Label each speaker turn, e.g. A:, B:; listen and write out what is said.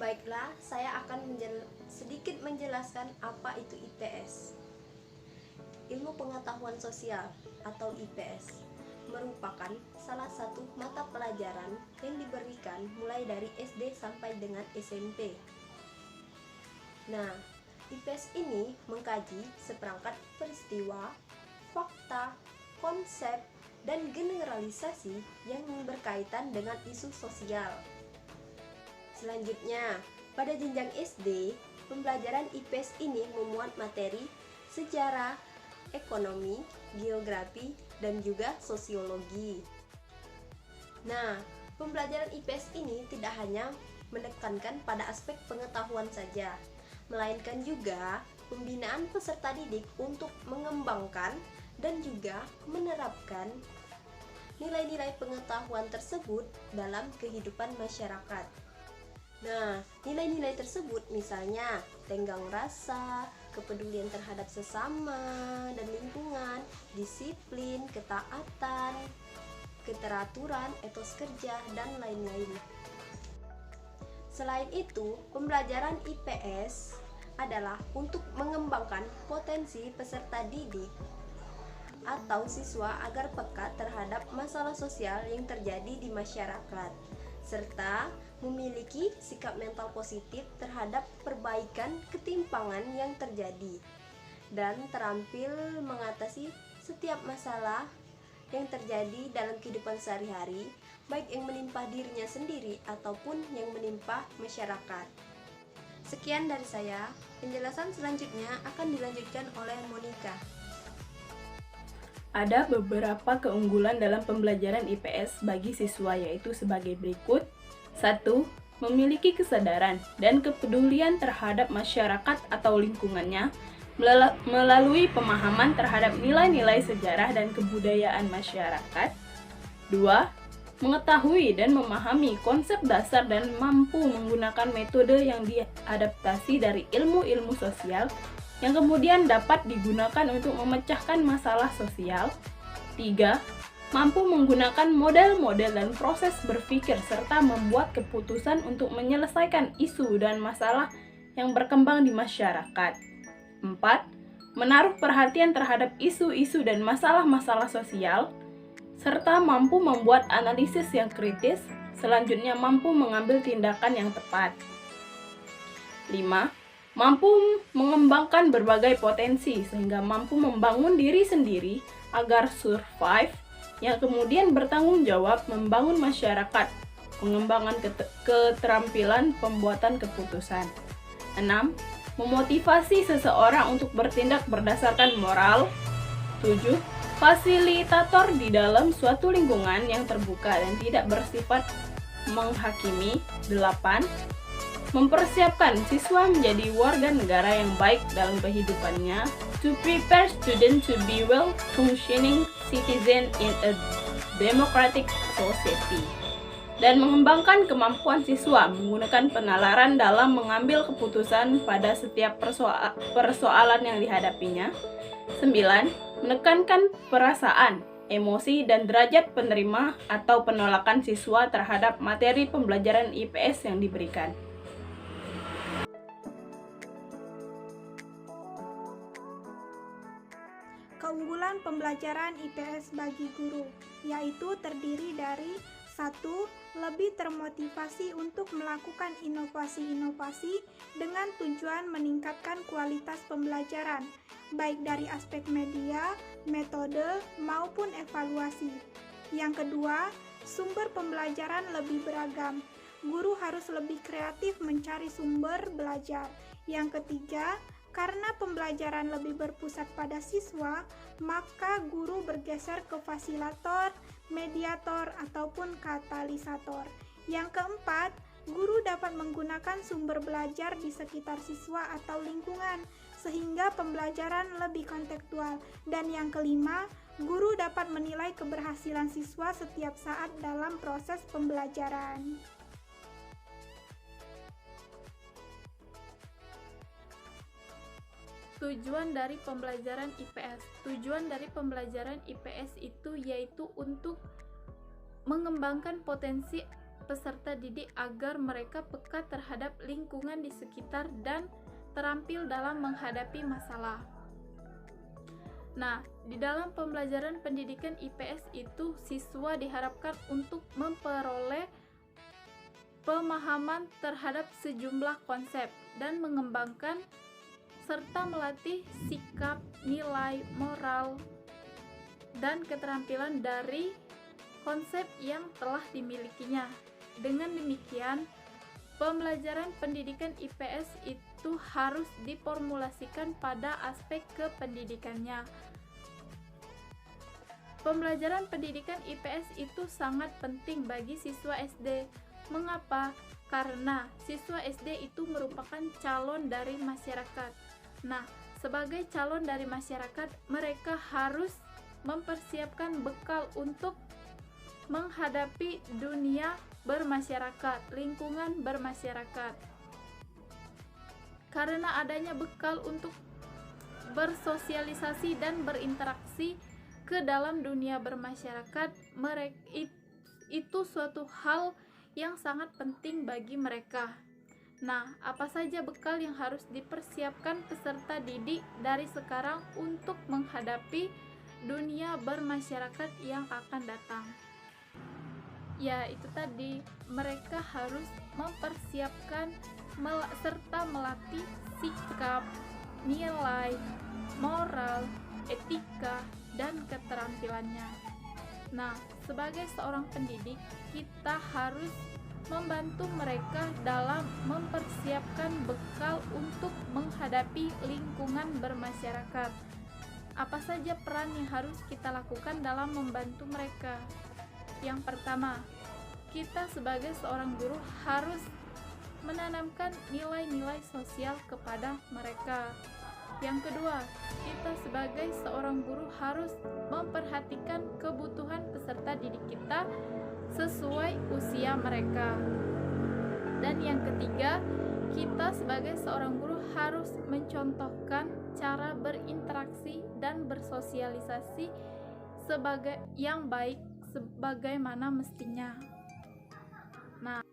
A: Baiklah, saya akan sedikit menjelaskan apa itu IPS. Ilmu Pengetahuan Sosial atau IPS merupakan salah satu mata pelajaran yang diberikan mulai dari SD sampai dengan SMP. Nah, IPS ini mengkaji seperangkat peristiwa, fakta, konsep, dan generalisasi yang berkaitan dengan isu sosial. Selanjutnya, pada jenjang SD, pembelajaran IPS ini memuat materi sejarah, ekonomi, geografi, dan juga sosiologi. Nah, pembelajaran IPS ini tidak hanya menekankan pada aspek pengetahuan saja, melainkan juga pembinaan peserta didik untuk mengembangkan dan juga menerapkan nilai-nilai pengetahuan tersebut dalam kehidupan masyarakat. Nah, nilai-nilai tersebut misalnya tenggang rasa, kepedulian terhadap sesama dan lingkungan, disiplin, ketaatan, keteraturan, etos kerja, dan lain-lain. Selain itu, pembelajaran IPS adalah untuk mengembangkan potensi peserta didik atau siswa agar peka terhadap masalah sosial yang terjadi di masyarakat, serta memiliki sikap mental positif terhadap perbaikan ketimpangan yang terjadi, dan terampil mengatasi setiap masalah yang terjadi dalam kehidupan sehari-hari, baik yang menimpa dirinya sendiri ataupun yang menimpa masyarakat. Sekian dari saya, penjelasan selanjutnya akan dilanjutkan oleh Monica.
B: Ada beberapa keunggulan dalam pembelajaran IPS bagi siswa, yaitu sebagai berikut. 1. Memiliki kesadaran dan kepedulian terhadap masyarakat atau lingkungannya melalui pemahaman terhadap nilai-nilai sejarah dan kebudayaan masyarakat. 2. Mengetahui dan memahami konsep dasar dan mampu menggunakan metode yang diadaptasi dari ilmu-ilmu sosial yang kemudian dapat digunakan untuk memecahkan masalah sosial. 3. Mampu menggunakan model-model dan proses berpikir serta membuat keputusan untuk menyelesaikan isu dan masalah yang berkembang di masyarakat. 4. Menaruh perhatian terhadap isu-isu dan masalah-masalah sosial, serta mampu membuat analisis yang kritis, selanjutnya mampu mengambil tindakan yang tepat. 5. Mampu mengembangkan berbagai potensi sehingga mampu membangun diri sendiri agar survive, yang kemudian bertanggung jawab membangun masyarakat, pengembangan keterampilan pembuatan keputusan. 6. Memotivasi seseorang untuk bertindak berdasarkan moral. 7. Fasilitator di dalam suatu lingkungan yang terbuka dan tidak bersifat menghakimi. 8. Mempersiapkan siswa menjadi warga negara yang baik dalam kehidupannya, to prepare students to be well-functioning citizen in a democratic society, dan mengembangkan kemampuan siswa menggunakan penalaran dalam mengambil keputusan pada setiap persoalan yang dihadapinya. 9. Menekankan perasaan, emosi, dan derajat penerima atau penolakan siswa terhadap materi pembelajaran IPS yang diberikan.
C: Keunggulan pembelajaran IPS bagi guru, yaitu terdiri dari 1. Lebih termotivasi untuk melakukan inovasi-inovasi dengan tujuan meningkatkan kualitas pembelajaran, baik dari aspek media, metode, maupun evaluasi. Yang kedua, sumber pembelajaran lebih beragam. Guru harus lebih kreatif mencari sumber belajar. Yang ketiga, karena pembelajaran lebih berpusat pada siswa, maka guru bergeser ke fasilitator, mediator, ataupun katalisator. Yang keempat, guru dapat menggunakan sumber belajar di sekitar siswa atau lingkungan, sehingga pembelajaran lebih kontekstual. Dan yang kelima, guru dapat menilai keberhasilan siswa setiap saat dalam proses pembelajaran.
D: Tujuan dari pembelajaran IPS. Tujuan dari pembelajaran IPS itu yaitu untuk mengembangkan potensi peserta didik agar mereka peka terhadap lingkungan di sekitar dan terampil dalam menghadapi masalah. Nah, di dalam pembelajaran pendidikan IPS itu siswa diharapkan untuk memperoleh pemahaman terhadap sejumlah konsep dan mengembangkan serta melatih sikap, nilai, moral, dan keterampilan dari konsep yang telah dimilikinya. Dengan demikian, pembelajaran pendidikan IPS itu harus diformulasikan pada aspek kependidikannya. Pembelajaran pendidikan IPS itu sangat penting bagi siswa SD. Mengapa? Karena siswa SD itu merupakan calon dari masyarakat. Nah, sebagai calon dari masyarakat, mereka harus mempersiapkan bekal untuk menghadapi dunia bermasyarakat, lingkungan bermasyarakat. Karena adanya bekal untuk bersosialisasi dan berinteraksi ke dalam dunia bermasyarakat, itu suatu hal yang sangat penting bagi mereka. Nah, apa saja bekal yang harus dipersiapkan peserta didik dari sekarang untuk menghadapi dunia bermasyarakat yang akan datang? Ya, itu tadi, mereka harus mempersiapkan serta melatih sikap, nilai, moral, etika, dan keterampilannya. Nah, sebagai seorang pendidik, kita harus membantu mereka dalam mempersiapkan bekal untuk menghadapi lingkungan bermasyarakat. Apa saja peran yang harus kita lakukan dalam membantu mereka? Yang pertama, kita sebagai seorang guru harus menanamkan nilai-nilai sosial kepada mereka. Yang kedua, kita sebagai seorang guru harus memperhatikan kebutuhan peserta didik kita sesuai usia mereka. Dan yang ketiga, kita sebagai seorang guru harus mencontohkan cara berinteraksi dan bersosialisasi sebagai yang baik sebagaimana mestinya. Nah,